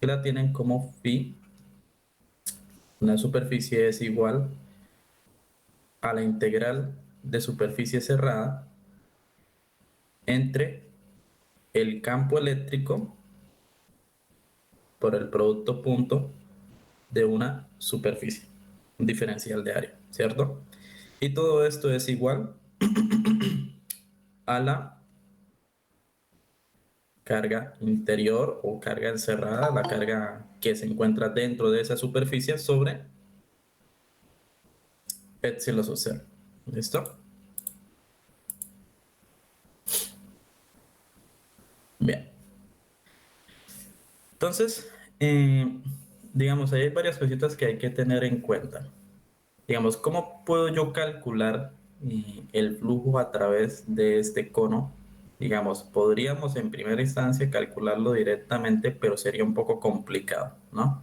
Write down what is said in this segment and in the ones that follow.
que la tienen como phi. Una superficie es igual a la integral de superficie cerrada entre el campo eléctrico por el producto punto de una superficie, un diferencial de área, ¿cierto? Y todo esto es igual a la carga interior o carga encerrada, la carga que se encuentra dentro de esa superficie sobre epsilon sub 0. ¿Listo? Bien. Entonces, digamos, hay varias cositas que hay que tener en cuenta. Digamos, ¿cómo puedo yo calcular el flujo a través de este cono? Digamos, podríamos en primera instancia calcularlo directamente, pero sería un poco complicado, ¿no?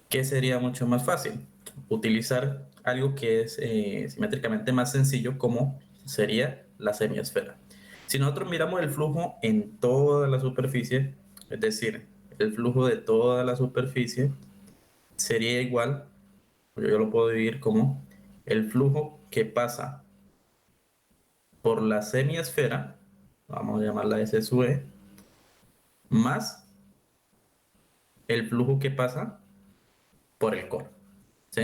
¿Qué sería mucho más fácil? Utilizar algo que es simétricamente más sencillo, como sería la semiesfera. Si nosotros miramos el flujo en toda la superficie, es decir, el flujo de toda la superficie sería igual, yo lo puedo dividir como el flujo que pasa por la semiesfera, vamos a llamarla S sub E, más el flujo que pasa por el cono, ¿sí?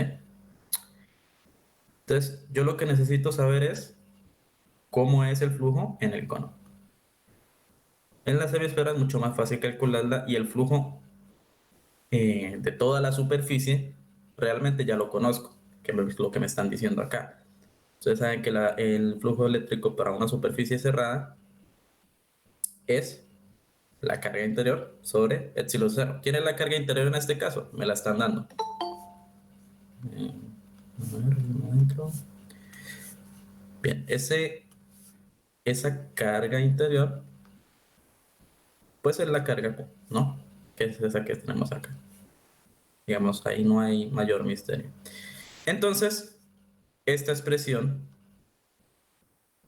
Entonces, yo lo que necesito saber es cómo es el flujo en el cono. En la semiesfera es mucho más fácil calcularla y el flujo de toda la superficie realmente ya lo conozco, que es lo que me están diciendo acá. Ustedes saben que el flujo eléctrico para una superficie cerrada es la carga interior sobre epsilon cero. ¿Quién es la carga interior en este caso? Me la están dando. Eh, Bien, esa carga interior, pues es la carga Q, ¿no? Que es esa que tenemos acá. Digamos, ahí no hay mayor misterio. Entonces, esta expresión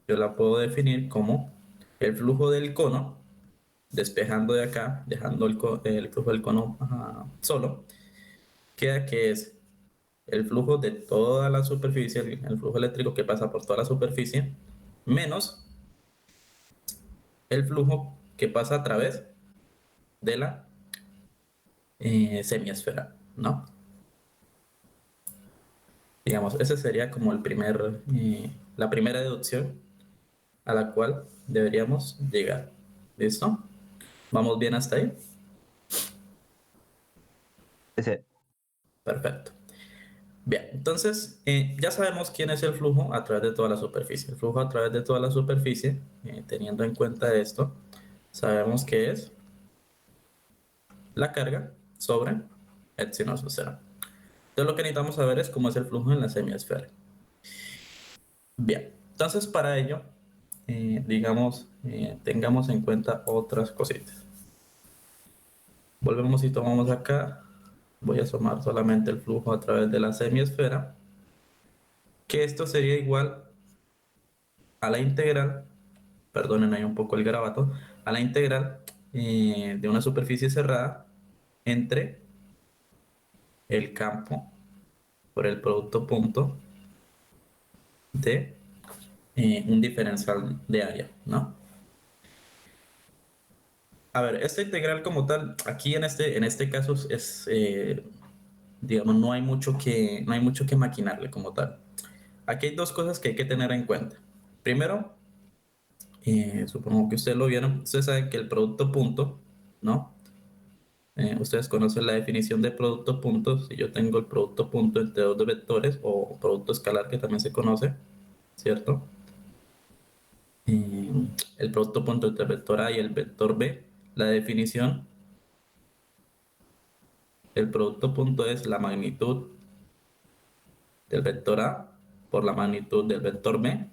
yo la puedo definir como el flujo del cono, despejando de acá, dejando el flujo del cono solo, queda que es el flujo de toda la superficie, el flujo eléctrico que pasa por toda la superficie, menos el flujo que pasa a través de la semiesfera, ¿no? Digamos, ese sería como la primera deducción a la cual deberíamos llegar. ¿Listo? ¿Vamos bien hasta ahí? Ese, Perfecto. Bien, entonces ya sabemos quién es el flujo a través de toda la superficie. El flujo a través de toda la superficie, teniendo en cuenta esto, sabemos que es la carga sobre epsilon sub cero. Entonces lo que necesitamos saber es cómo es el flujo en la semiesfera. Bien, entonces para ello, digamos, tengamos en cuenta otras cositas. Volvemos y tomamos acá. Voy a sumar solamente el flujo a través de la semiesfera, que esto sería igual a la integral, perdonen ahí un poco el garabato, a la integral de una superficie cerrada entre el campo por el producto punto de un diferencial de área, ¿no? A ver, esta integral como tal, aquí en este caso digamos, no hay mucho que maquinarle como tal. Aquí hay dos cosas que hay que tener en cuenta. Primero, supongo que ustedes lo vieron, ustedes saben que el producto punto, ¿no? Ustedes conocen la definición de producto punto. Si yo tengo el producto punto entre dos vectores o producto escalar que también se conoce, ¿cierto? Eh, el producto punto entre el vector A y el vector B, la definición del producto punto es la magnitud del vector A por la magnitud del vector B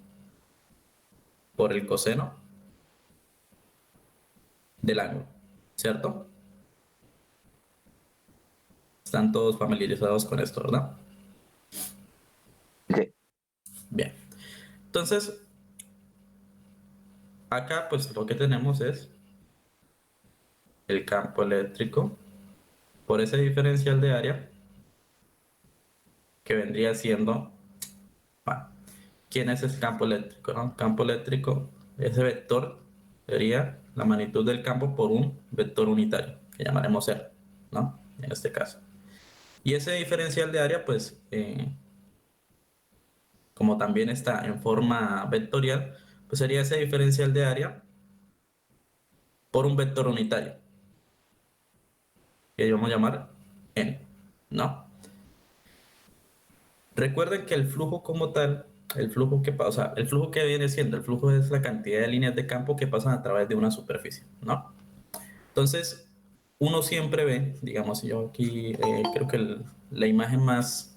por el coseno del ángulo, ¿cierto? Están todos familiarizados con esto, ¿verdad? sí, Bien. Entonces, acá pues lo que tenemos es el campo eléctrico por ese diferencial de área que vendría siendo, bueno, ¿quién es el campo eléctrico? ¿No? Campo eléctrico, ese vector sería la magnitud del campo por un vector unitario, que llamaremos R, ¿no? En este caso. Y ese diferencial de área, pues, como también está en forma vectorial, pues sería ese diferencial de área por un vector unitario, que vamos a llamar N, ¿no? Recuerden que el flujo como tal, el flujo que pasa, o sea, el flujo que viene siendo, el flujo es la cantidad de líneas de campo que pasan a través de una superficie, ¿no? Entonces, uno siempre ve, digamos, yo aquí creo que la imagen más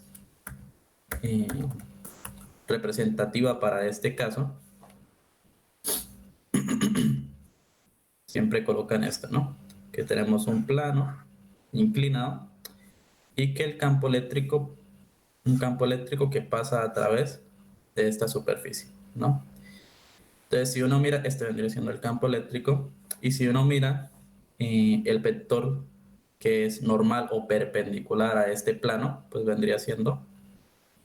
eh, representativa para este caso, siempre colocan esta, ¿no? Que tenemos un plano inclinado y que el campo eléctrico, un campo eléctrico que pasa a través de esta superficie, ¿no? Entonces, si uno mira, este vendría siendo el campo eléctrico, y si uno mira el vector que es normal o perpendicular a este plano, pues vendría siendo,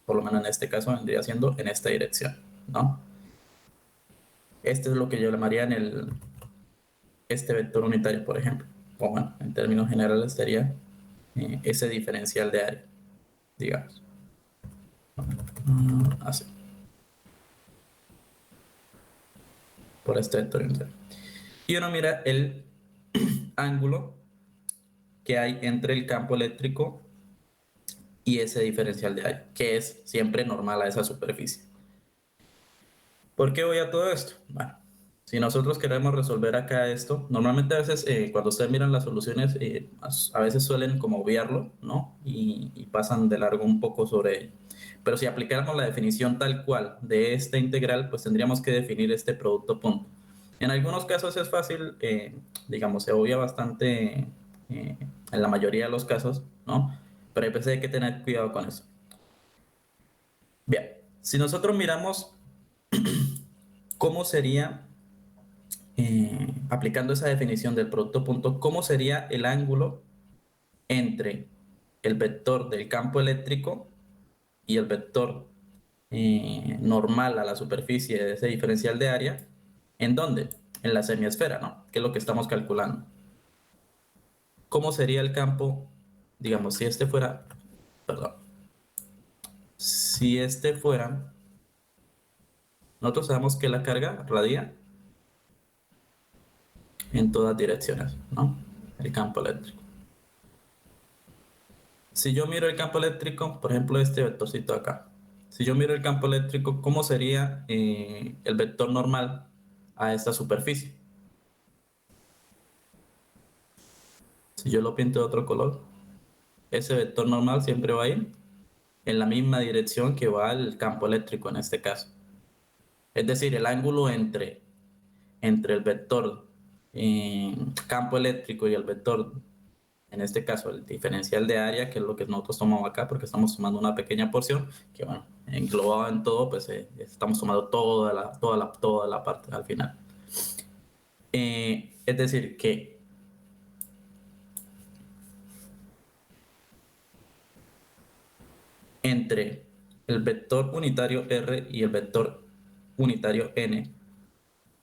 por lo menos en este caso, vendría siendo en esta dirección, ¿no? Este es lo que yo llamaría este vector unitario, por ejemplo. O bueno, en términos generales sería ese diferencial de área, digamos. Así, por este vector unitario. Y uno mira el ángulo que hay entre el campo eléctrico y ese diferencial de área, que es siempre normal a esa superficie. ¿Por qué voy a todo esto? Bueno, si nosotros queremos resolver acá esto, normalmente a veces cuando ustedes miran las soluciones, a veces suelen como obviarlo, ¿no? Y pasan de largo un poco sobre ello. Pero si aplicáramos la definición tal cual de esta integral, pues tendríamos que definir este producto punto. En algunos casos es fácil, digamos, se obvia bastante en la mayoría de los casos, ¿no? Pero hay veces hay que tener cuidado con eso. Bien, si nosotros miramos cómo sería, aplicando esa definición del producto punto, cómo sería el ángulo entre el vector del campo eléctrico y el vector normal a la superficie de ese diferencial de área, ¿en dónde? En la semiesfera, ¿no? Que es lo que estamos calculando. ¿Cómo sería el campo, digamos, si este fuera, perdón, si este fuera, nosotros sabemos que la carga radia en todas direcciones, ¿no? El campo eléctrico. Si yo miro el campo eléctrico, por ejemplo, este vectorcito acá, si yo miro el campo eléctrico, ¿cómo sería el vector normal a esta superficie? Si yo lo pinto de otro color, ese vector normal siempre va a ir en la misma dirección que va el campo eléctrico en este caso. Es decir, el ángulo entre el vector campo eléctrico y el vector, en este caso el diferencial de área, que es lo que nosotros tomamos acá, porque estamos tomando una pequeña porción, que bueno, englobado en todo, pues estamos tomando toda la parte al final. Es decir, que entre el vector unitario R y el vector unitario N,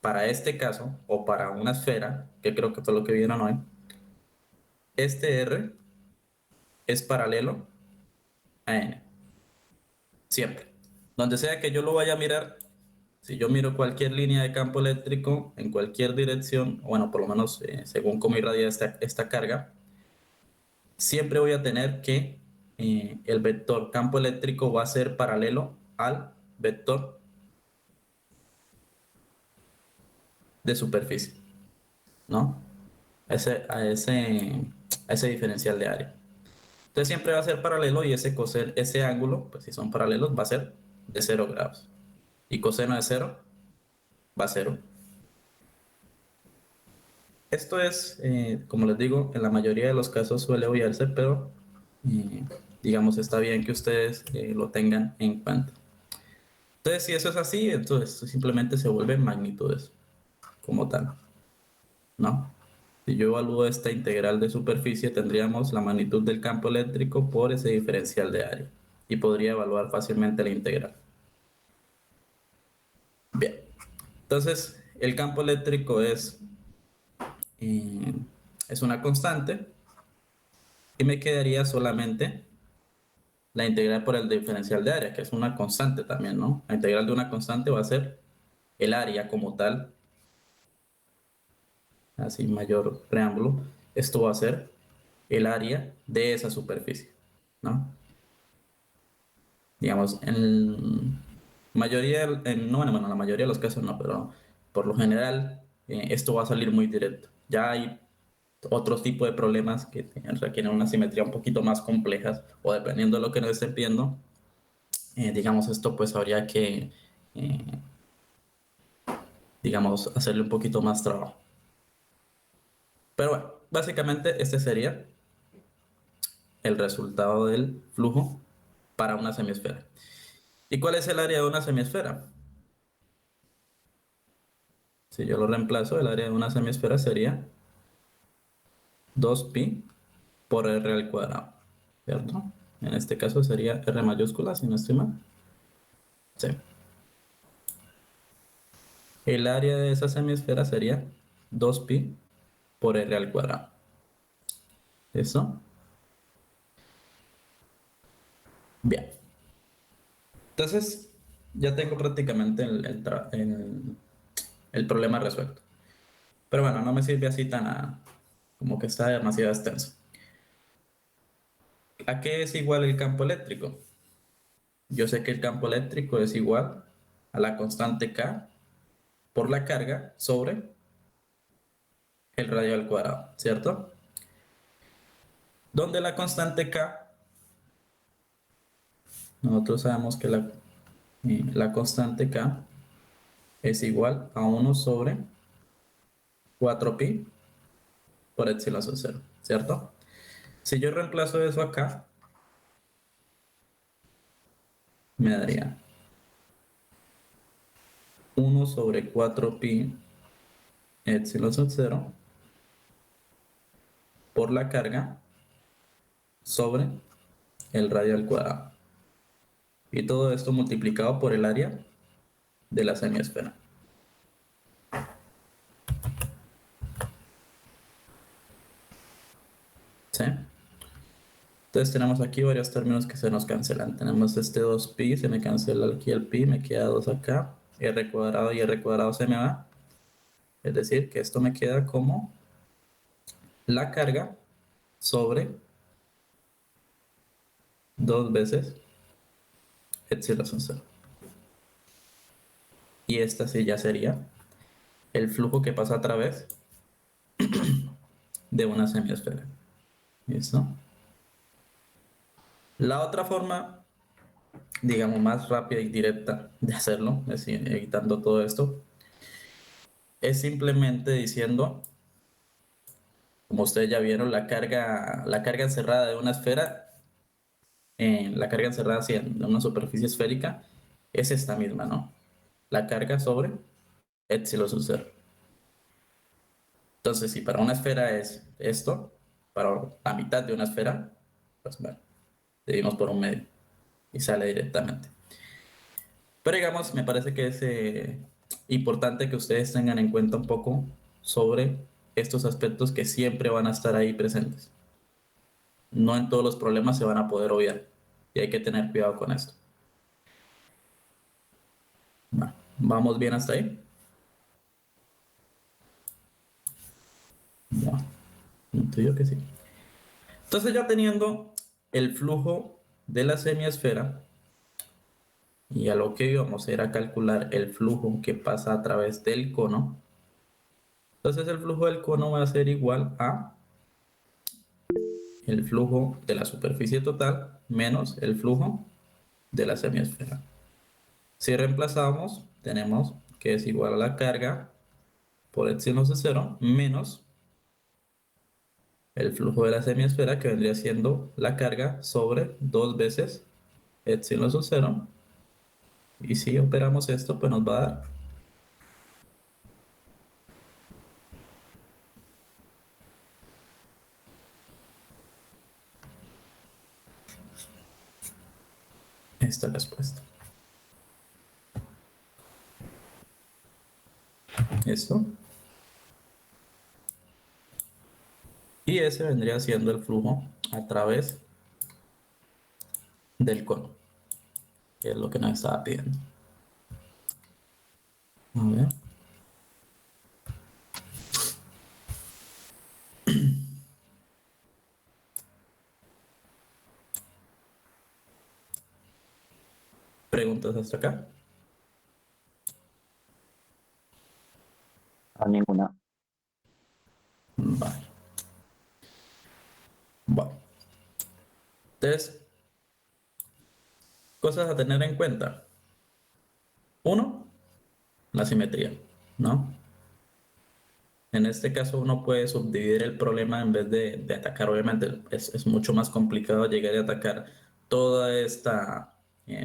para este caso, o para una esfera, que creo que fue lo que vieron hoy, este R es paralelo a N, siempre. Donde sea que yo lo vaya a mirar, si yo miro cualquier línea de campo eléctrico en cualquier dirección, bueno, por lo menos según cómo irradia esta carga, siempre voy a tener que el vector campo eléctrico va a ser paralelo al vector de superficie, ¿no? A ese diferencial de área. Entonces siempre va a ser paralelo y ese ángulo, pues si son paralelos, va a ser de 0 grados. Y coseno de 0 va a ser 1. Esto es, como les digo, en la mayoría de los casos suele obviarse, pero eh, digamos está bien que ustedes lo tengan en cuenta. Entonces, si eso es así, entonces simplemente se vuelven magnitudes como tal, ¿no? Si yo evalúo esta integral de superficie, tendríamos la magnitud del campo eléctrico por ese diferencial de área. Y podría evaluar fácilmente la integral. Bien. Entonces, el campo eléctrico eh, es una constante y me quedaría solamente la integral por el diferencial de área, que es una constante también, ¿no? La integral de una constante va a ser el área como tal, así mayor preámbulo. Esto va a ser el área de esa superficie, ¿no? Digamos, en mayoría, no, bueno, la mayoría de los casos no, pero por lo general esto va a salir muy directo. Ya hay otros tipos de problemas que requieren una simetría un poquito más complejas o dependiendo de lo que nos estén pidiendo, digamos, esto pues habría que, eh, digamos, hacerle un poquito más trabajo. Pero bueno, básicamente este sería el resultado del flujo para una semiesfera. ¿Y cuál es el área de una semiesfera? Si yo lo reemplazo, el área de una semiesfera sería 2pi por r al cuadrado, ¿cierto? En este caso sería r mayúscula, si no estoy mal. Sí. El área de esa semiesfera sería 2pi por r al cuadrado. ¿Eso? Bien. Entonces, ya tengo prácticamente el problema resuelto. Pero bueno, no me sirve así como que está demasiado extenso. ¿A qué es igual el campo eléctrico? Yo sé que el campo eléctrico es igual a la constante K por la carga sobre el radio al cuadrado, ¿cierto? Donde la constante K, nosotros sabemos que la constante K es igual a 1 sobre 4pi por epsilon sub 0, ¿cierto? Si yo reemplazo eso acá, me daría 1 sobre 4pi epsilon sub 0 por la carga sobre el radio al cuadrado. Y todo esto multiplicado por el área de la semiesfera. ¿Sí? Entonces tenemos aquí varios términos que se nos cancelan. Tenemos este 2pi, se me cancela aquí el pi, me queda 2 acá. R cuadrado y R cuadrado se me va. Es decir, que esto me queda como la carga sobre 2 veces epsilon sub 0. Y esta sí ya sería el flujo que pasa a través de una semiesfera. ¿Listo? La otra forma, digamos, más rápida y directa de hacerlo, es decir, evitando todo esto, es simplemente diciendo, como ustedes ya vieron, la carga encerrada de una esfera, la carga encerrada así en una superficie esférica, es esta misma, ¿no? La carga sobre epsilon sub 0. Entonces, si para una esfera es esto, para la mitad de una esfera, pues bueno, dividimos por un medio y sale directamente. Pero digamos, me parece que es importante que ustedes tengan en cuenta un poco sobre estos aspectos que siempre van a estar ahí presentes. No en todos los problemas se van a poder obviar y hay que tener cuidado con esto. Bueno, ¿vamos bien hasta ahí? No, intuyo que sí. Entonces ya teniendo el flujo de la semiesfera, y a lo que íbamos era calcular el flujo que pasa a través del cono, entonces el flujo del cono va a ser igual a el flujo de la superficie total menos el flujo de la semiesfera. Si reemplazamos, tenemos que es igual a la carga por epsilon de 0 menos el flujo de la semiesfera, que vendría siendo la carga sobre 2 veces epsilon sub 0. Y si operamos esto, pues nos va a dar esta respuesta. Esto. Y ese vendría siendo el flujo a través del cono, que es lo que nos estaba pidiendo. A ver. ¿Preguntas hasta acá? A ninguna. Vale. Bueno. Entonces, cosas a tener en cuenta. Uno, la simetría, ¿no? En este caso uno puede subdividir el problema en vez de atacar, obviamente es mucho más complicado llegar y atacar toda esta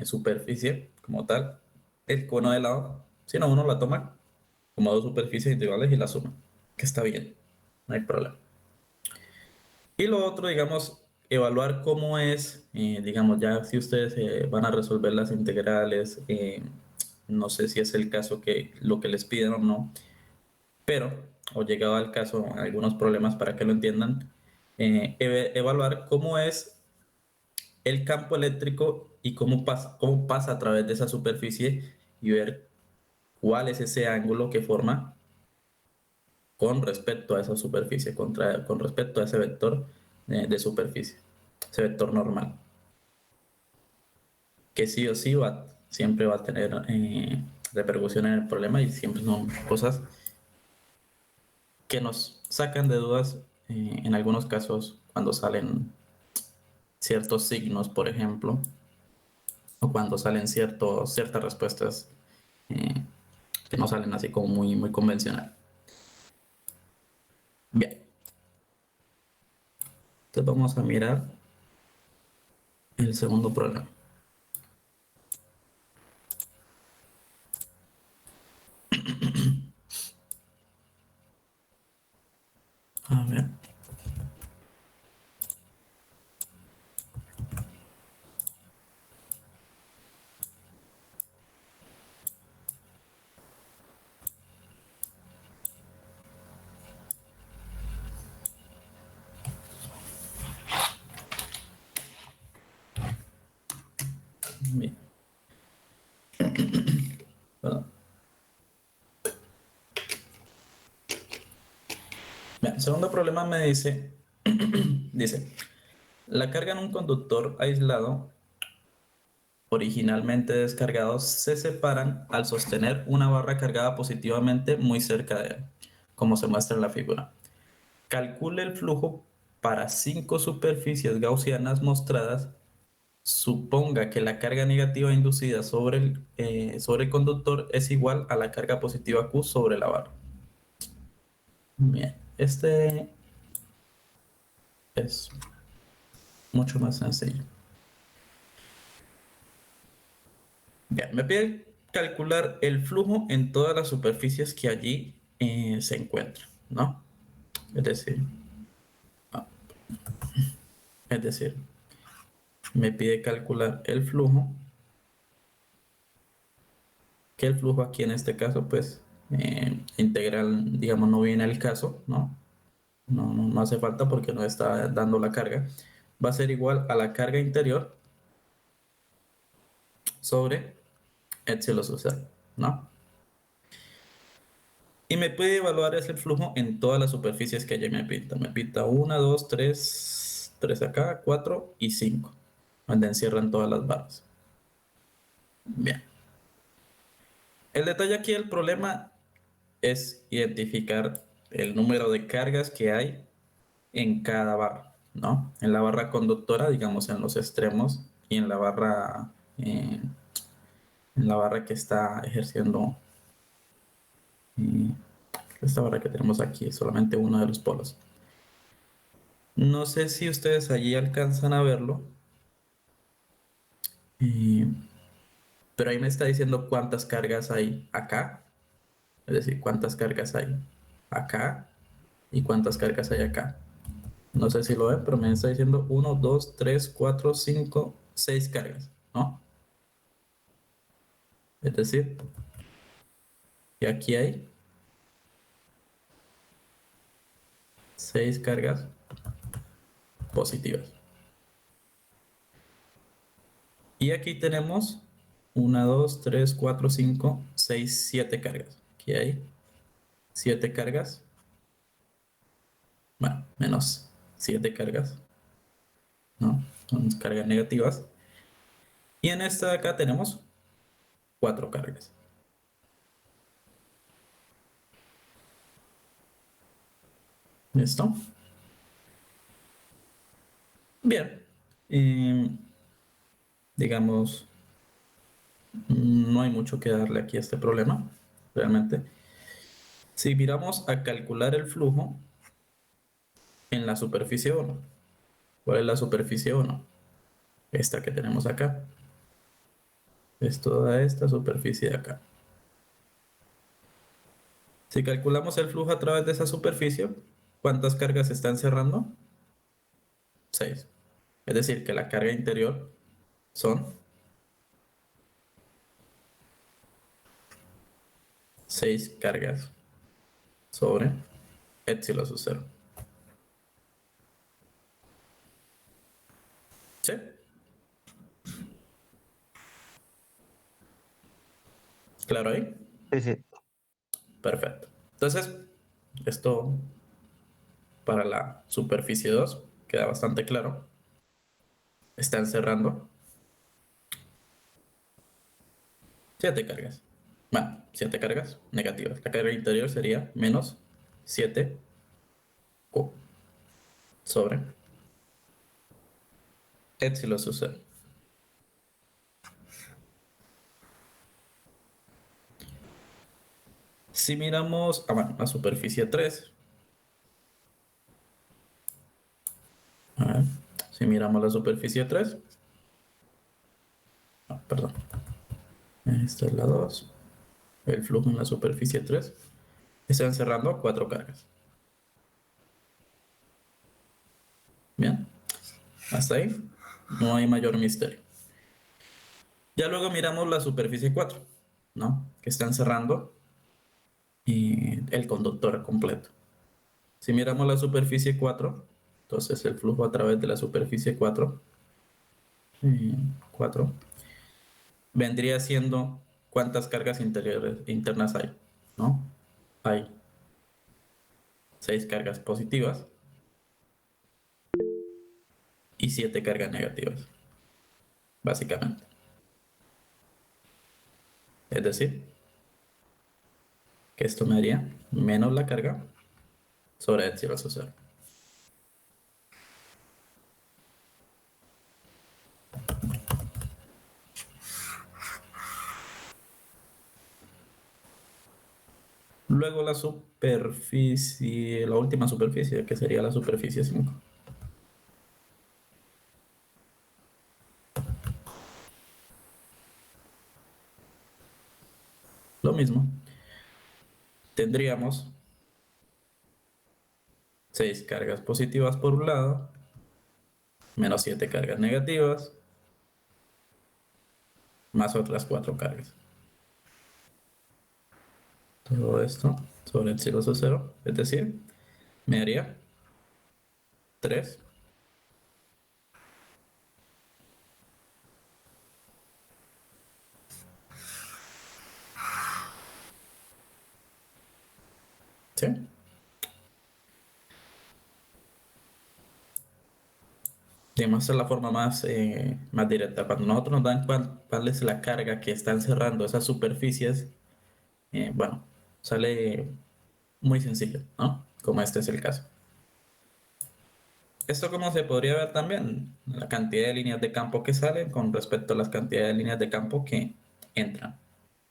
superficie como tal, el cono de lado, sino uno la toma como dos superficies individuales y la suma, que está bien, no hay problema. Y lo otro, digamos, evaluar cómo es, digamos, ya si ustedes van a resolver las integrales, no sé si es el caso que lo que les piden o no, pero, o llegado al caso, algunos problemas para que lo entiendan, evaluar cómo es el campo eléctrico y cómo pasa a través de esa superficie y ver cuál es ese ángulo que forma con respecto a esa superficie, con respecto a ese vector de superficie, ese vector normal, que sí o sí siempre va a tener repercusión en el problema y siempre son cosas que nos sacan de dudas en algunos casos cuando salen ciertos signos, por ejemplo, o cuando salen ciertas respuestas eh, que no salen así como muy convencional. Bien, entonces vamos a mirar el segundo problema. A ver. Bien. Perdón. Bien, el segundo problema me dice, la carga en un conductor aislado originalmente descargados se separan al sostener una barra cargada positivamente muy cerca de él, como se muestra en la figura. Calcule el flujo para 5 superficies gaussianas mostradas. Suponga que la carga negativa inducida sobre el conductor es igual a la carga positiva Q sobre la barra. Bien, este es mucho más sencillo. Bien, me pide calcular el flujo en todas las superficies que allí se encuentran, ¿no? Es decir, ah, es decir, me pide calcular el flujo, que el flujo aquí en este caso, pues, integral, digamos, no viene al caso, ¿no? No hace falta porque no está dando la carga. Va a ser igual a la carga interior sobre epsilon social, ¿no? Y me puede evaluar ese flujo en todas las superficies que ella me pinta. Me pinta 1, 2, 3, 3 acá, 4 y 5, donde encierran todas las barras. Bien. El detalle aquí del problema es identificar el número de cargas que hay en cada barra, ¿no? En la barra conductora, digamos en los extremos, y en la barra que está ejerciendo, eh, esta barra que tenemos aquí, solamente uno de los polos. No sé si ustedes allí alcanzan a verlo, eh, pero ahí me está diciendo cuántas cargas hay acá, es decir, cuántas cargas hay acá y cuántas cargas hay acá. No sé si lo ven, pero me está diciendo 1, 2, 3, 4, 5, 6 cargas, ¿no? Es decir, que aquí hay 6 cargas positivas. Y aquí tenemos 1, 2, 3, 4, 5, 6, 7 cargas. Aquí hay 7 cargas. Bueno, menos 7 cargas, ¿no? Son cargas negativas. Y en esta de acá tenemos 4 cargas. ¿Listo? Bien. Digamos, no hay mucho que darle aquí a este problema, realmente. Si miramos a calcular el flujo en la superficie 1, ¿cuál es la superficie 1? Esta que tenemos acá. Es toda esta superficie de acá. Si calculamos el flujo a través de esa superficie, ¿cuántas cargas se están cerrando? 6. Es decir, que la carga interior son 6 cargas sobre epsilon sub 0. ¿Sí? ¿Claro ahí? Sí, sí. Perfecto. Entonces, esto para la superficie 2 queda bastante claro. Están cerrando 7 cargas. Bueno, 7 cargas negativas. La carga interior sería menos 7 Q sobre epsilon sub 0. Si miramos, bueno, la superficie 3, a ver, si miramos la superficie 3, perdón, esta es la 2, el flujo en la superficie 3, están cerrando 4 cargas. Bien, hasta ahí no hay mayor misterio. Ya luego miramos la superficie 4, ¿no? Que están cerrando el conductor completo. Si miramos la superficie 4, entonces el flujo a través de la superficie 4, 4 vendría siendo cuántas cargas internas hay, ¿no? Hay 6 cargas positivas y 7 cargas negativas, básicamente. Es decir, que esto me haría menos la carga sobre epsilon sub 0. Luego la superficie, la última superficie, que sería la superficie 5. Lo mismo. Tendríamos 6 cargas positivas por un lado, menos 7 cargas negativas, más otras 4 cargas. Todo esto sobre epsilon sub 0, es decir, me haría 3. ¿Sí? Digamos, esa es la forma más directa. Cuando nosotros nos dan cuál es la carga que están cerrando esas superficies, bueno, sale muy sencillo, ¿no? Como este es el caso. Esto como se podría ver también, la cantidad de líneas de campo que salen con respecto a las cantidades de líneas de campo que entran,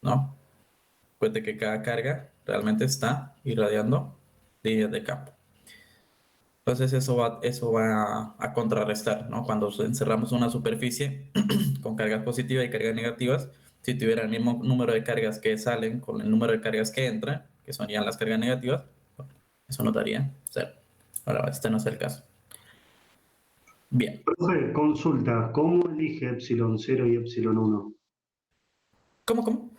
¿no? Pues de que cada carga realmente está irradiando líneas de campo. Entonces eso va a contrarrestar, ¿no? Cuando encerramos una superficie con cargas positivas y cargas negativas, si tuviera el mismo número de cargas que salen con el número de cargas que entran, que son ya las cargas negativas, eso nos daría 0. Ahora, este no es el caso. Bien. Profe, consulta, ¿cómo elige epsilon 0 y epsilon 1? ¿Cómo?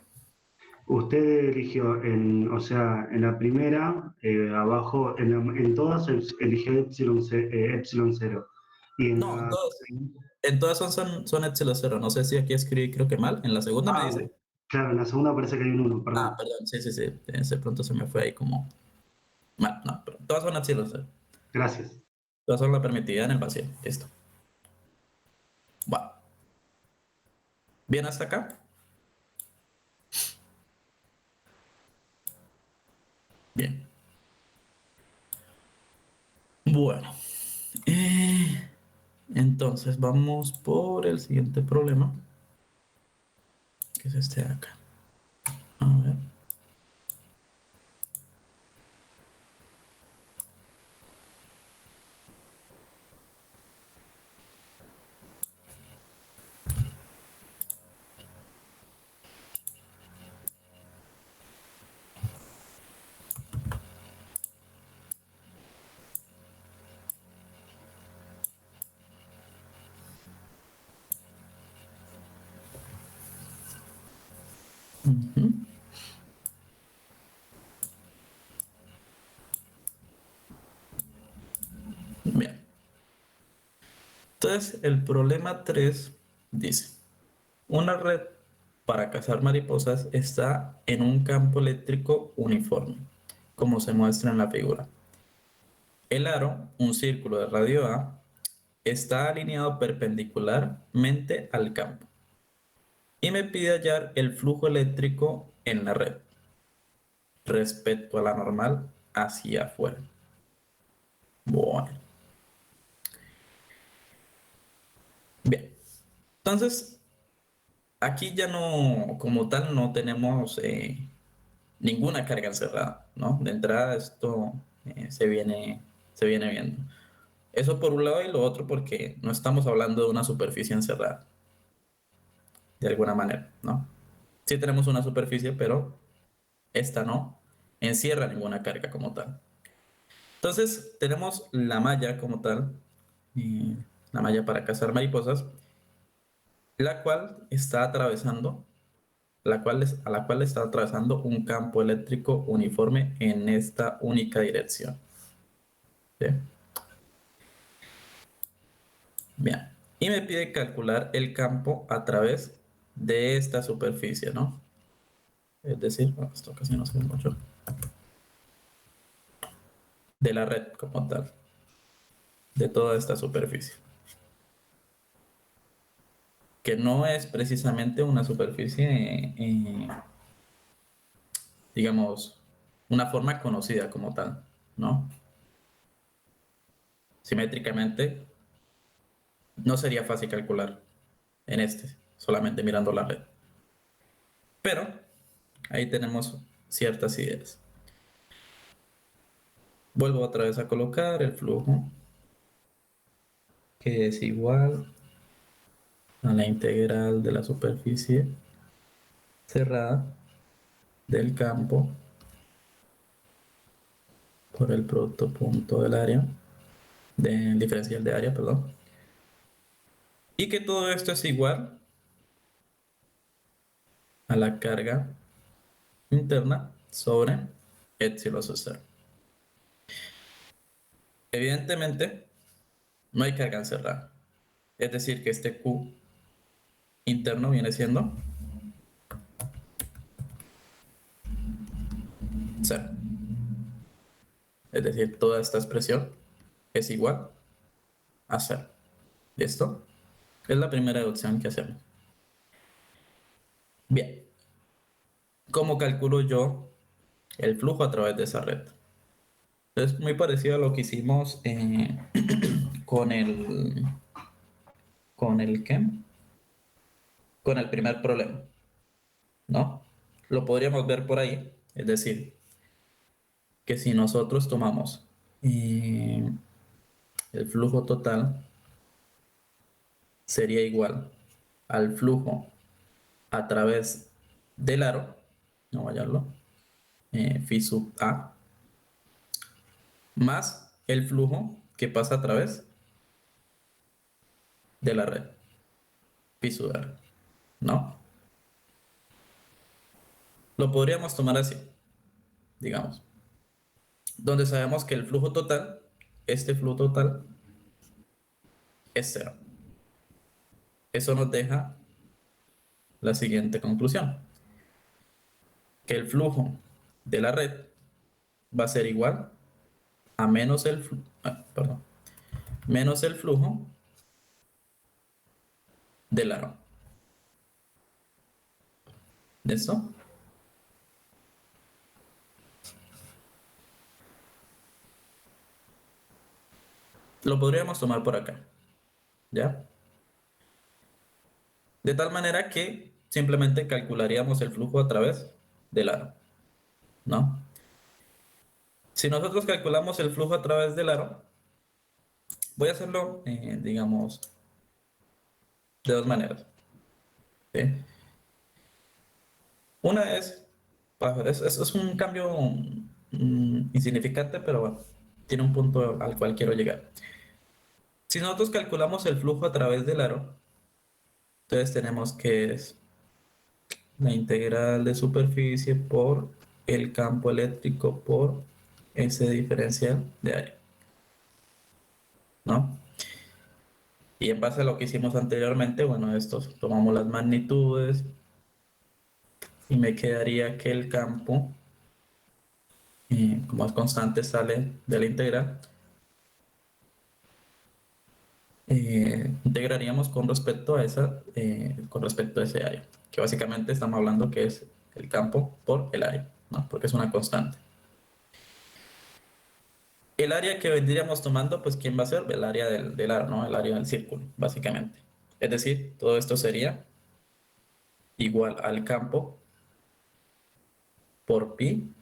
Usted eligió o sea, en la primera, abajo, en todas eligió epsilon cero. Y en No, la... en todas son epsilon cero. No sé si aquí escribí, creo que mal. En la segunda me Ah, dice. claro, en la segunda parece que hay un uno, Ah, perdón. perdón, sí, sí, sí. De pronto se me fue ahí como mal. No, pero todas son epsilon cero. Gracias. Todas son la permitida en el vacío. Listo. Va. ¿Bien hasta acá? Bien. Bueno. eh, entonces vamos por el siguiente problema, que es este de acá. A ver. Ujú. Bien. Entonces, el problema 3 dice, una red para cazar mariposas está en un campo eléctrico uniforme, como se muestra en la figura. El aro, un círculo de radio A, está alineado perpendicularmente al campo y me pide hallar el flujo eléctrico en la red respecto a la normal hacia afuera. Bueno, bien. Entonces, aquí ya no, como tal, no tenemos ninguna carga encerrada, ¿no? De entrada esto se viene viendo. Eso por un lado y lo otro porque no estamos hablando de una superficie encerrada, de alguna manera, ¿no? Sí tenemos una superficie, pero esta no encierra ninguna carga como tal. Entonces tenemos la malla como tal, eh, la malla para cazar mariposas, la cual está atravesando, a la cual está atravesando un campo eléctrico uniforme en esta única dirección. ¿Sí? Bien. Y me pide calcular el campo a través de esta superficie, ¿no? Es decir, bueno, esto casi no se ve mucho, de la red como tal, de toda esta superficie, que no es precisamente una superficie, digamos, una forma conocida como tal, ¿no? Simétricamente no sería fácil calcular en este, solamente mirando la red. Pero ahí tenemos ciertas ideas. Vuelvo otra vez a colocar el flujo, que es igual a la integral de la superficie cerrada del campo por el producto punto del área, del diferencial de área, perdón. Y que todo esto es igual a la carga interna sobre epsilon cero. Evidentemente, no hay carga encerrada. Es decir, que este Q interno viene siendo cero. Es decir, toda esta expresión es igual a cero. ¿Listo? Es la primera deducción que hacemos. Bien, ¿cómo calculo yo el flujo a través de esa red? Es muy parecido a lo que hicimos con el ¿qué? Con el primer problema, ¿no? Lo podríamos ver por ahí, es decir, que si nosotros tomamos eh, el flujo total sería igual al flujo a través del aro, no hallarlo, phi sub A, más el flujo que pasa a través de la red, phi sub R, ¿no? Lo podríamos tomar así, digamos, donde sabemos que el flujo total, este flujo total, es cero. Eso nos deja la siguiente conclusión, que el flujo de la red va a ser igual a perdón, menos el flujo del aro. ¿Listo? Lo podríamos tomar por acá, ¿ya? De tal manera que simplemente calcularíamos el flujo a través del aro, ¿no? Si nosotros calculamos el flujo a través del aro, voy a hacerlo, digamos, de dos maneras, ¿sí? Una es un cambio insignificante, pero bueno, tiene un punto al cual quiero llegar. Si nosotros calculamos el flujo a través del aro, entonces tenemos que es la integral de superficie por el campo eléctrico por ese diferencial de área, ¿no? Y en base a lo que hicimos anteriormente, bueno, estos tomamos las magnitudes y me quedaría que el campo, como es constante, sale de la integral. Integraríamos con respecto a ese área, que básicamente estamos hablando que es el campo por el área, ¿no? Porque es una constante. El área que vendríamos tomando, pues, ¿quién va a ser? El área del aro, ¿no? El área del círculo, básicamente. Es decir, todo esto sería igual al campo por pi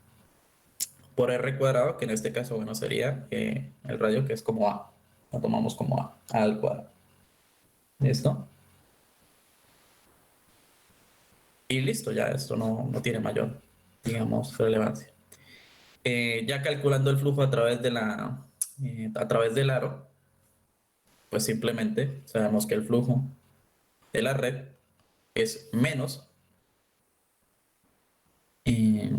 por r cuadrado, que en este caso, bueno, sería el radio que es como a. Lo tomamos como a al cuadrado. ¿Listo? Y listo, ya esto no tiene mayor, digamos, relevancia. Ya calculando el flujo a través del aro, pues simplemente sabemos que el flujo de la red es eh,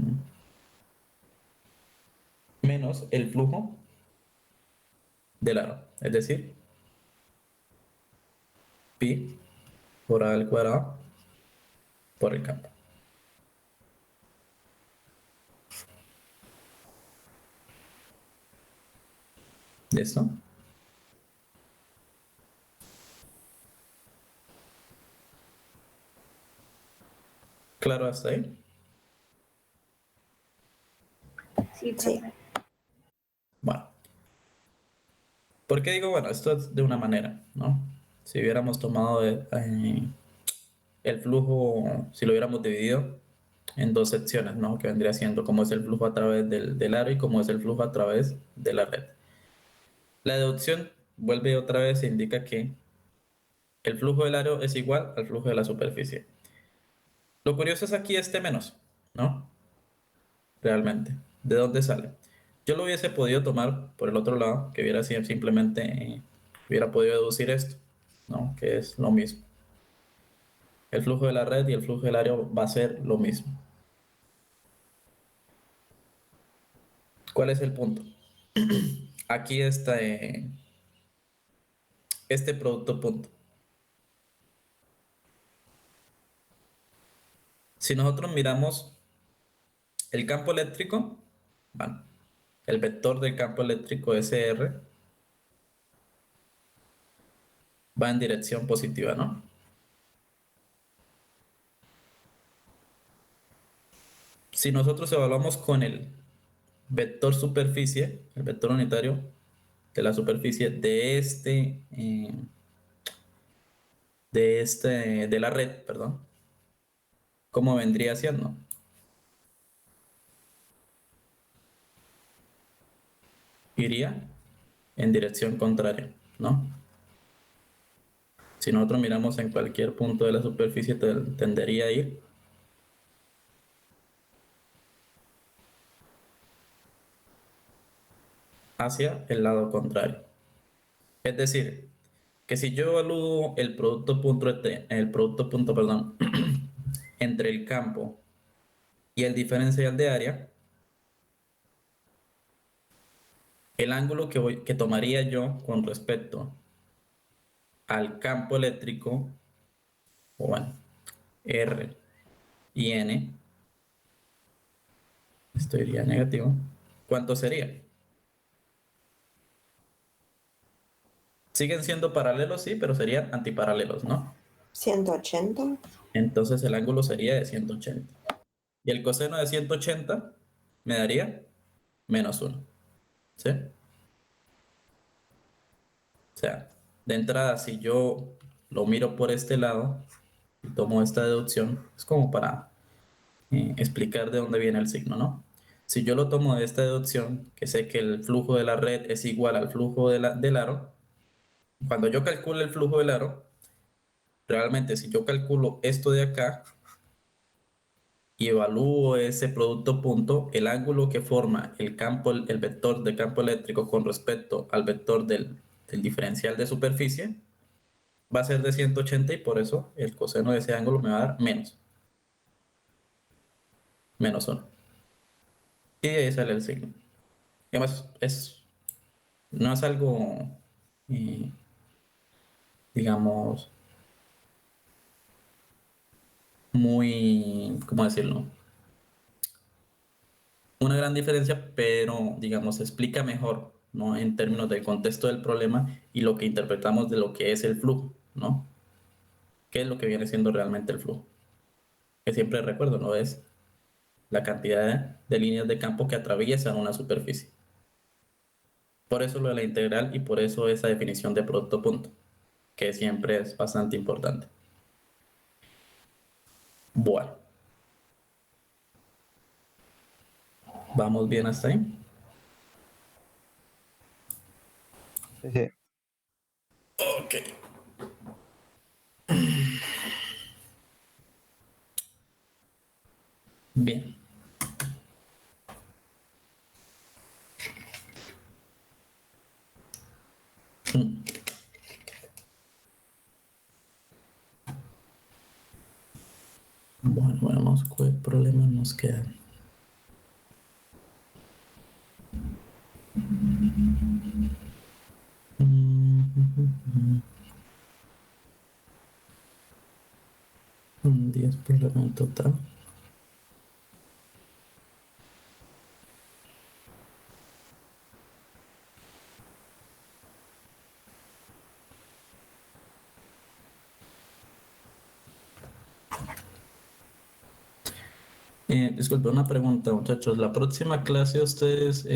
menos el flujo del aro, es decir, pi por a al cuadrado por el campo. ¿Listo? ¿Claro hasta ahí? Sí, profe. Bueno, ¿por qué digo, bueno, esto es de una manera, ¿no? Si hubiéramos tomado el flujo, si lo hubiéramos dividido en dos secciones, ¿no? Que vendría siendo cómo es el flujo a través del aro y cómo es el flujo a través de la red. La deducción vuelve otra vez e indica que el flujo del aro es igual al flujo de la superficie. Lo curioso es aquí este menos, ¿no? Realmente. ¿De dónde sale? Yo lo hubiese podido tomar por el otro lado, que hubiera sido simplemente, hubiera podido deducir esto, ¿no? Que es lo mismo. El flujo de la red y el flujo del aro va a ser lo mismo. ¿Cuál es el punto? Aquí está este producto punto. Si nosotros miramos el campo eléctrico, bueno, el vector del campo eléctrico SR va en dirección positiva, ¿no? Si nosotros evaluamos con el vector superficie, el vector unitario de la superficie de la red, perdón, ¿cómo vendría siendo? Iría en dirección contraria, ¿no? Si nosotros miramos en cualquier punto de la superficie, tendería a ir hacia el lado contrario. Es decir, que si yo evalúo el producto punto, perdón, entre el campo y el diferencial de área, el ángulo que tomaría yo con respecto al campo eléctrico, o bueno, R y N, esto iría negativo, ¿cuánto sería? Siguen siendo paralelos, sí, pero serían antiparalelos, ¿no? 180. Entonces el ángulo sería de 180. Y el coseno de 180 me daría -1, ¿sí? O sea, de entrada, si yo lo miro por este lado y tomo esta deducción, es como para explicar de dónde viene el signo, ¿no? Si yo lo tomo de esta deducción, que sé que el flujo de la red es igual al flujo del aro, cuando yo calculo el flujo del aro, realmente si yo calculo esto de acá y evalúo ese producto punto, el ángulo que forma el campo, el vector de campo eléctrico con respecto al vector del diferencial de superficie, va a ser de 180 y por eso el coseno de ese ángulo me va a dar -1. Y de ahí sale el signo. Y además, no es algo, eh, digamos, muy, ¿cómo decirlo? Una gran diferencia, pero, digamos, se explica mejor, ¿no? En términos del contexto del problema y lo que interpretamos de lo que es el flujo, ¿no? ¿Qué es lo que viene siendo realmente el flujo? Que siempre recuerdo, ¿no? Es la cantidad de líneas de campo que atraviesan una superficie. Por eso lo de la integral y por eso esa definición de producto punto, que siempre es bastante importante. Bueno, ¿vamos bien hasta ahí? Sí, sí. Ok. Bien. Mm. Bueno, veamos cuál problema nos queda. Un 10 problema en total. Disculpe, una pregunta, muchachos. La próxima clase ustedes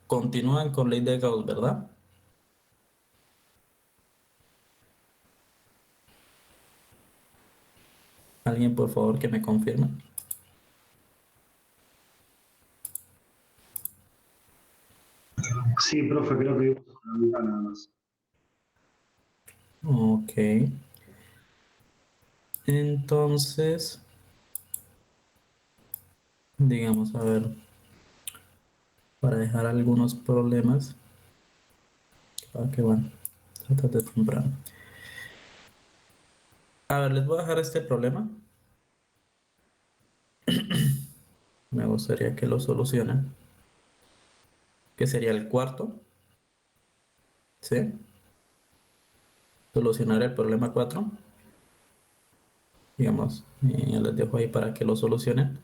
continúan con ley de Gauss, ¿verdad? ¿Alguien, por favor, que me confirme? Sí, profe, creo que vimos la mitad nada más. Ok. Entonces, digamos, a ver, para dejar algunos problemas, para que bueno, tratar de temprano. A ver, les voy a dejar este problema. Me gustaría que lo solucionen. Que sería el cuarto, ¿sí? Solucionar el problema 4. Digamos, les dejo ahí para que lo solucionen.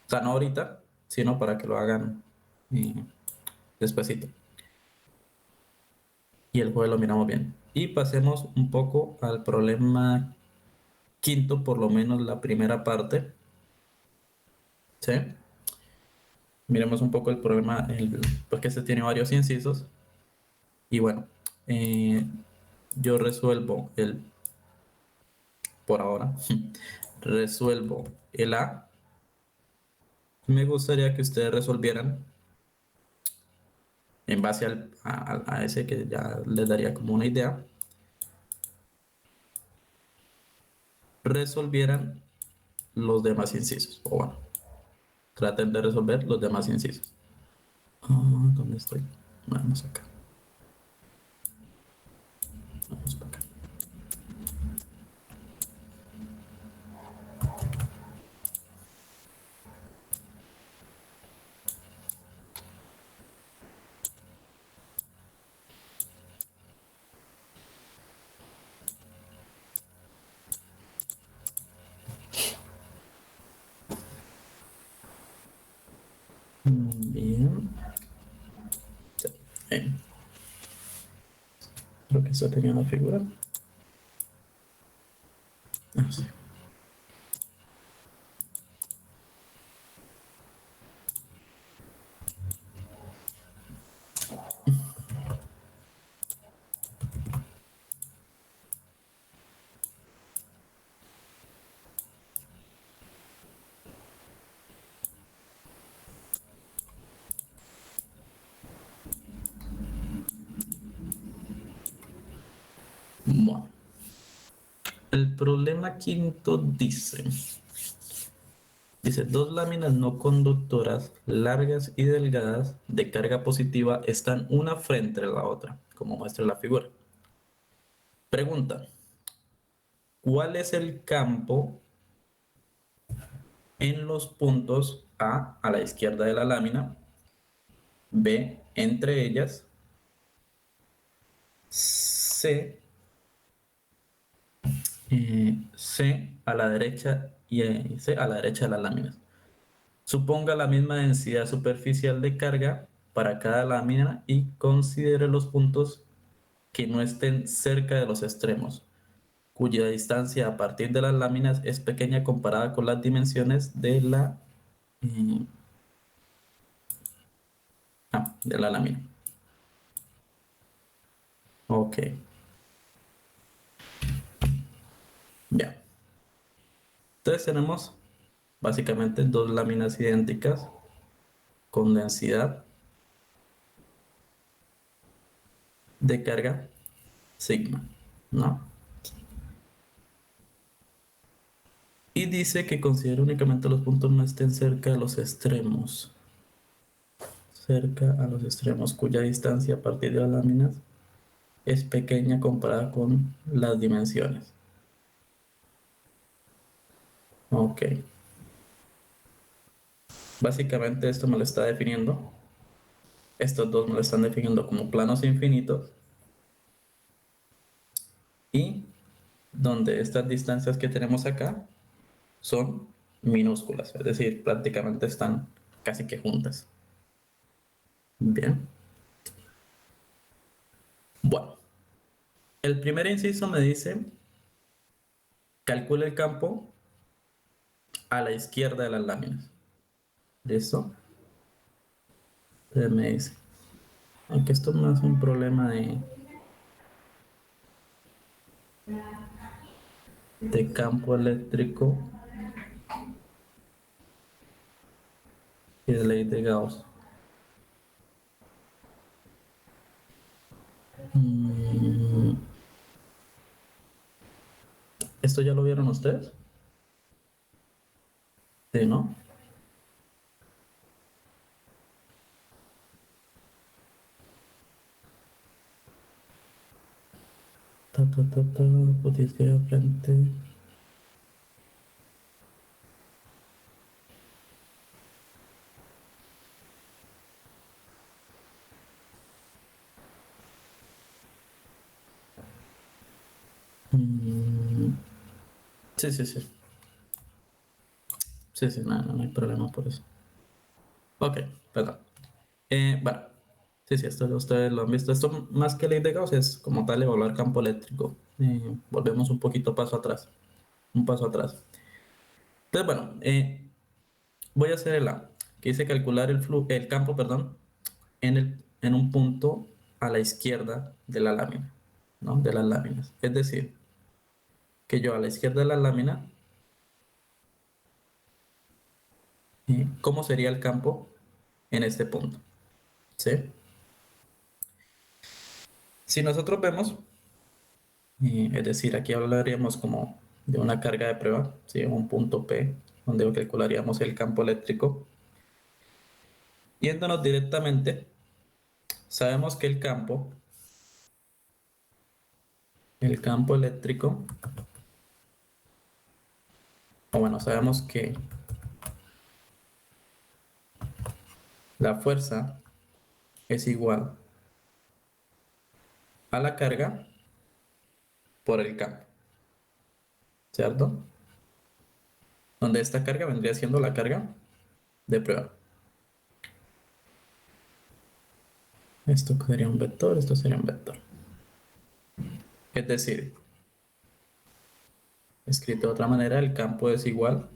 O sea, no ahorita, sino para que lo hagan eh, despacito. Y el jueves lo miramos bien. Y pasemos un poco al problema quinto, por lo menos la primera parte. ¿Sí? Miremos un poco el problema, porque este tiene varios incisos. Y bueno, eh, yo resuelvo por ahora, resuelvo el A. Me gustaría que ustedes resolvieran en base a ese que ya les daría como una idea, resolvieran los demás incisos. O bueno, traten de resolver los demás incisos. ¿Dónde estoy? Vamos acá. Vamos para acá. Bien. Bien. Creo que eso tenía la figura. Ah, sí. Bueno, el problema quinto dice, dos láminas no conductoras largas y delgadas de carga positiva están una frente a la otra, como muestra la figura. Pregunta, ¿cuál es el campo en los puntos a la izquierda de la lámina, B, entre ellas, C, C a la derecha y C a la derecha de las láminas? Suponga la misma densidad superficial de carga para cada lámina y considere los puntos que no estén cerca de los extremos, cuya distancia a partir de las láminas es pequeña comparada con las dimensiones eh, de la lámina. Ok, ya. Entonces tenemos básicamente dos láminas idénticas con densidad de carga sigma, ¿no? Y dice que considera únicamente los puntos no estén cerca de los extremos. Cerca a los extremos, cuya distancia a partir de las láminas es pequeña comparada con las dimensiones. Ok. Básicamente esto me lo está definiendo. Estos dos me lo están definiendo como planos infinitos. Y donde estas distancias que tenemos acá son minúsculas, es decir, prácticamente están casi que juntas. Bien. Bueno, el primer inciso me dice, calcula el campo a la izquierda de las láminas. ¿Listo? Entonces me dice, aunque esto no es un problema de campo eléctrico y de ley de Gauss. Mm, ¿Esto ya lo vieron ustedes? Sí, ¿no? Potencia frente. Mm, sí, sí, sí. Sí, sí, no hay problema por eso. Ok, perdón. Bueno, sí, sí, esto ustedes lo han visto. Esto más que ley de Gauss es como tal evaluar campo eléctrico. Volvemos un poquito paso atrás. Un paso atrás. Entonces, bueno, voy a hacer el A, que dice calcular el campo, perdón, en un punto a la izquierda de la lámina, ¿no? De las láminas. Es decir, que yo a la izquierda de la lámina, ¿cómo sería el campo en este punto? ¿Sí? Si nosotros vemos, es decir, aquí hablaríamos como de una carga de prueba, ¿sí? Un punto P, donde calcularíamos el campo eléctrico. Yéndonos directamente, sabemos que el campo eléctrico, o bueno, sabemos que la fuerza es igual a la carga por el campo, ¿cierto? Donde esta carga vendría siendo la carga de prueba. Esto sería un vector, esto sería un vector. Es decir, escrito de otra manera, el campo es igual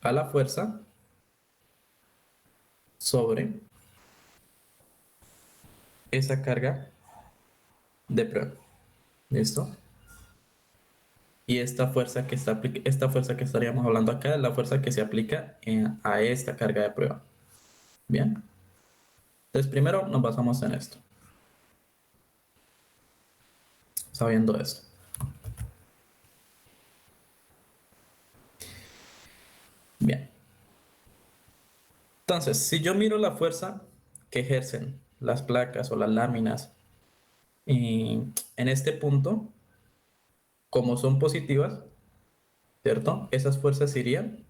a la fuerza sobre esa carga de prueba. ¿Listo? Y esta fuerza que estaríamos hablando acá es la fuerza que se aplica a esta carga de prueba. Bien. Entonces, primero nos basamos en esto. Sabiendo esto. Bien. Entonces, si yo miro la fuerza que ejercen las placas o las láminas en este punto, como son positivas, ¿cierto? Esas fuerzas irían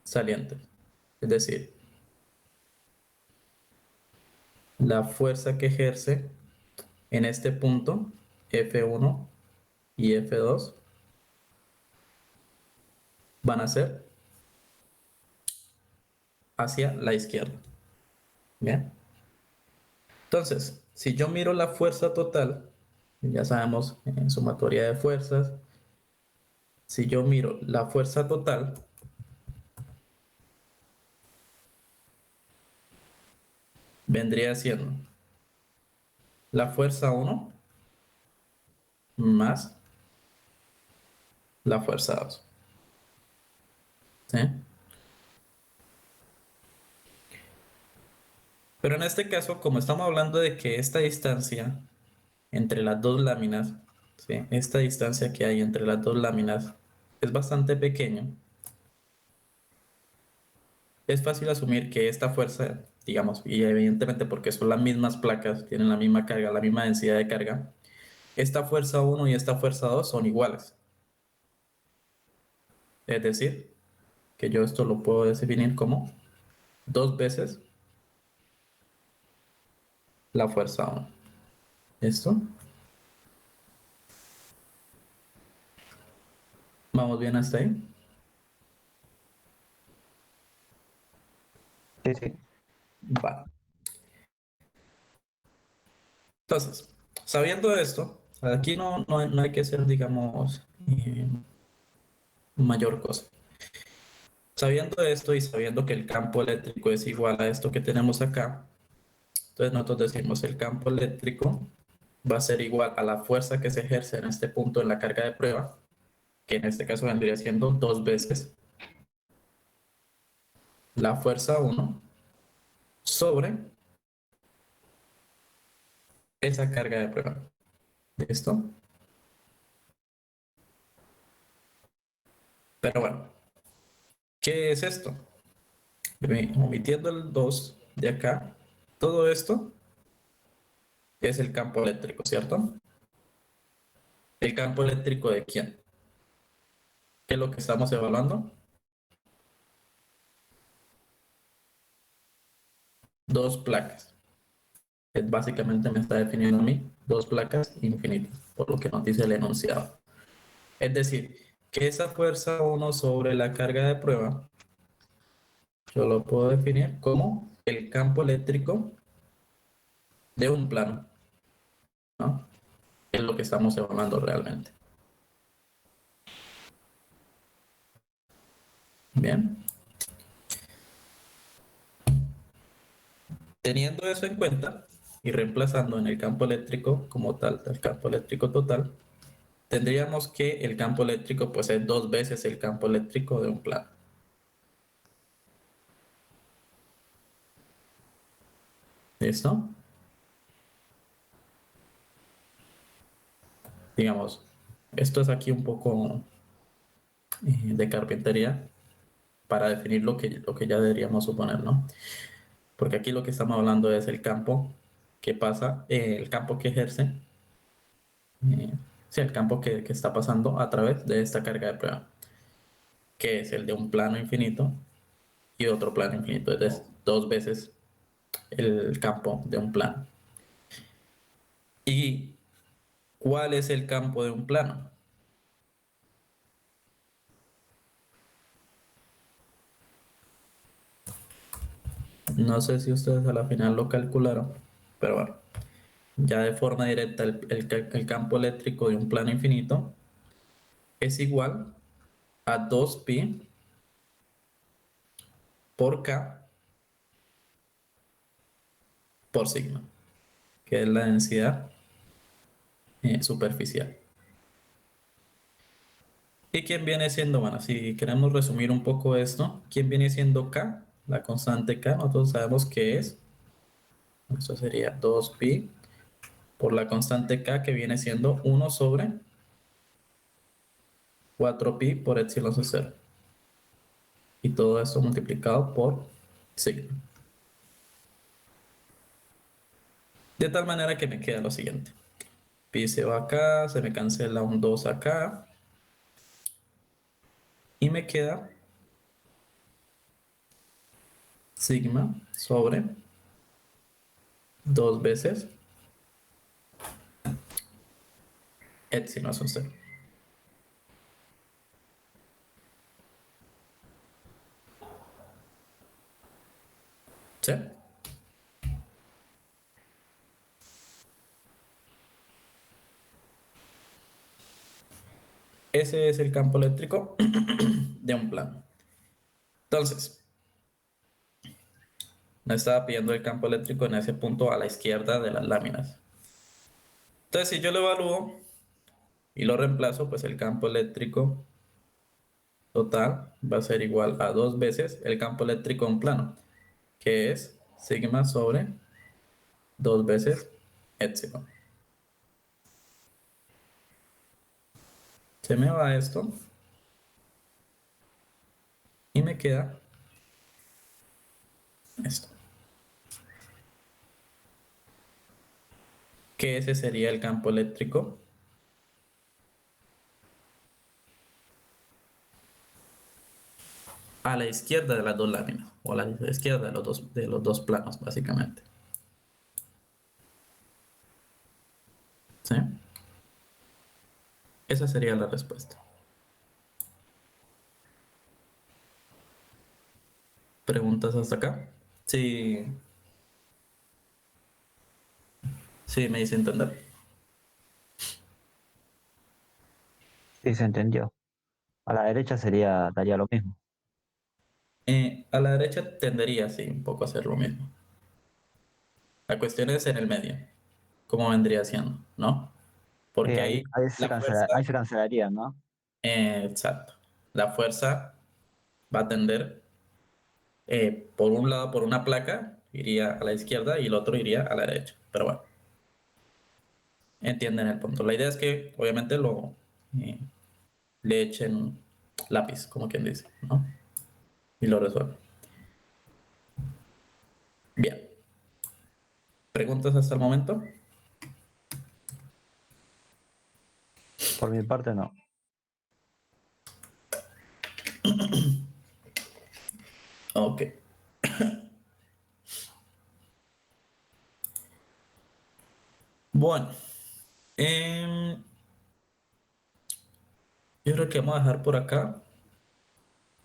salientes. Es decir, la fuerza que ejerce en este punto, F1 y F2, van a ser hacia la izquierda. Bien. Entonces, si yo miro la fuerza total, ya sabemos en sumatoria de fuerzas, si yo miro la fuerza total, vendría siendo la fuerza 1 más la fuerza 2. ¿Sí? Pero en este caso, como estamos hablando de que esta distancia entre las dos láminas, ¿sí? Esta distancia que hay entre las dos láminas es bastante pequeña, es fácil asumir que esta fuerza, digamos, y evidentemente porque son las mismas placas, tienen la misma carga, la misma densidad de carga, esta fuerza 1 y esta fuerza 2 son iguales. Es decir, que yo esto lo puedo definir como 2 veces la fuerza 1. ¿Listo? ¿Vamos bien hasta ahí? Sí, sí. Vale. Entonces, sabiendo esto, aquí no hay que hacer, digamos, mayor cosa. Sabiendo esto y sabiendo que el campo eléctrico es igual a esto que tenemos acá, entonces nosotros decimos el campo eléctrico va a ser igual a la fuerza que se ejerce en este punto en la carga de prueba, que en este caso vendría siendo 2 veces la fuerza 1 sobre esa carga de prueba. ¿Listo? Pero bueno, ¿qué es esto? Omitiendo el 2 de acá, todo esto es el campo eléctrico, ¿cierto? ¿El campo eléctrico de quién? ¿Qué es lo que estamos evaluando? Dos placas. Básicamente me está definiendo a mí dos placas infinitas, por lo que nos dice el enunciado. Es decir, que esa fuerza 1 sobre la carga de prueba, yo lo puedo definir como el campo eléctrico de un plano, ¿no? Es lo que estamos evaluando realmente. Bien. Teniendo eso en cuenta y reemplazando en el campo eléctrico como tal, el campo eléctrico total, tendríamos que el campo eléctrico pues es 2 veces el campo eléctrico de un plano. ¿Listo? Digamos, esto es aquí un poco de carpintería para definir lo que ya deberíamos suponer, ¿no? Porque aquí lo que estamos hablando es el campo que pasa, el campo que ejerce, sí, el campo que está pasando a través de esta carga de prueba, que es el de un plano infinito y otro plano infinito, es 2 veces el campo de un plano. ¿Y cuál es el campo de un plano? No sé si ustedes a la final lo calcularon, pero bueno, ya de forma directa el campo eléctrico de un plano infinito es igual a 2pi por k por sigma, que es la densidad superficial. ¿Y quién viene siendo? Bueno, si queremos resumir un poco esto, ¿quién viene siendo k? La constante k, nosotros sabemos que es, eso sería 2pi por la constante k, que viene siendo 1 sobre 4pi por epsilon c 0. Y todo esto multiplicado por sigma. De tal manera que me queda lo siguiente. Pi se va acá, se me cancela un 2 acá. Y me queda sigma sobre 2 veces epsilon es un 0. ¿Sí? Ese es el campo eléctrico de un plano. Entonces, me estaba pidiendo el campo eléctrico en ese punto a la izquierda de las láminas. Entonces, si yo lo evalúo y lo reemplazo, pues el campo eléctrico total va a ser igual a 2 veces el campo eléctrico de un plano, que es sigma sobre 2 veces epsilon. Se me va esto y me queda esto. Que ese sería el campo eléctrico a la izquierda de las dos láminas, o a la izquierda de los dos planos, básicamente. ¿Sí? Esa sería la respuesta. ¿Preguntas hasta acá? Sí, sí, me hice entender. Sí, se entendió. A la derecha daría lo mismo. A la derecha tendería, sí, un poco a hacer lo mismo. La cuestión es en el medio, cómo vendría siendo, ¿no? Sí, Porque ahí la fuerza, ahí se cancelaría, ¿no? exacto, la fuerza va a tender, por un lado, por una placa, iría a la izquierda y el otro iría a la derecha. Pero bueno, entienden el punto. La idea es que, obviamente, eh, le echen lápiz, como quien dice, ¿no? Y lo resuelven. Bien. ¿Preguntas hasta el momento? Por mi parte, no. Ok. Bueno, em, yo creo que vamos a dejar por acá.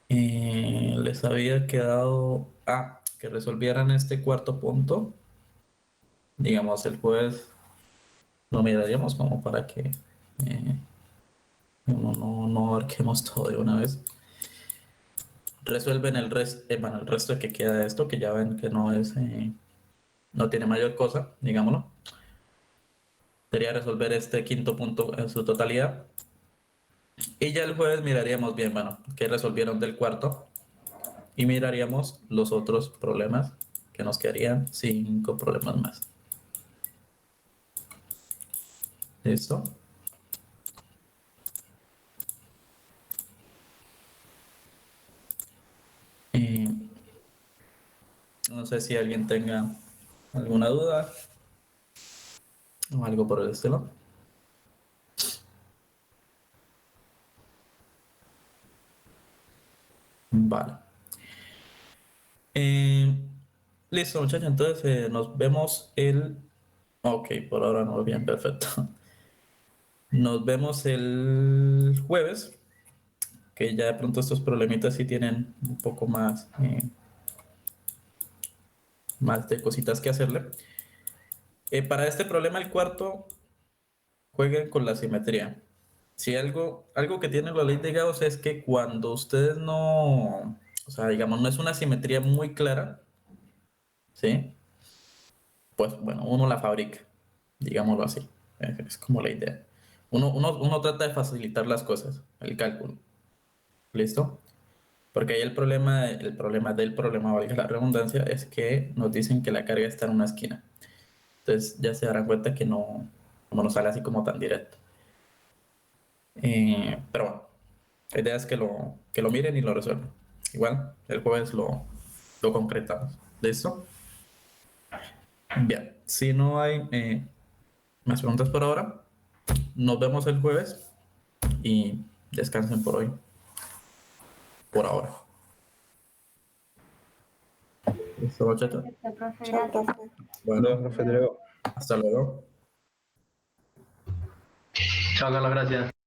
Les había quedado, que resolvieran este cuarto punto. Digamos, el jueves lo miraríamos como para que no abarquemos todo de una vez. Resuelven bueno, el resto de que queda de esto, que ya ven que no tiene mayor cosa, digámoslo. Sería resolver este quinto punto en su totalidad. Y ya el jueves miraríamos bien, bueno, qué resolvieron del cuarto. Y miraríamos los otros problemas, que nos quedarían 5 problemas más. ¿Listo? Eh, no sé si alguien tenga alguna duda o algo por el estilo. Vale. Eh, listo, muchachos. Entonces nos vemos el... Ok, por ahora no, bien, perfecto. Nos vemos el jueves, que ya de pronto estos problemitas sí tienen un poco más, más de cositas que hacerle. Para este problema, el cuarto, jueguen con la simetría. Si algo que tiene la ley de Gauss es que cuando ustedes no, o sea, digamos, no es una simetría muy clara, ¿sí? Pues bueno, uno la fabrica, digámoslo así. Es como la idea. Uno trata de facilitar las cosas, el cálculo. ¿Listo? Porque ahí el problema del problema, valga la redundancia, es que nos dicen que la carga está en una esquina. Entonces ya se darán cuenta que no sale así como tan directo. Pero bueno, la idea es que lo miren y lo resuelvan. Igual, el jueves lo concretamos. ¿Listo? Bien, si no hay más preguntas por ahora, nos vemos el jueves y descansen por hoy, por ahora. ¿Listo, muchachos? Perfecto, profe, Chao, gracias. profe. Bueno, Profe, te veo. hasta luego. Chao, Carlos, gracias.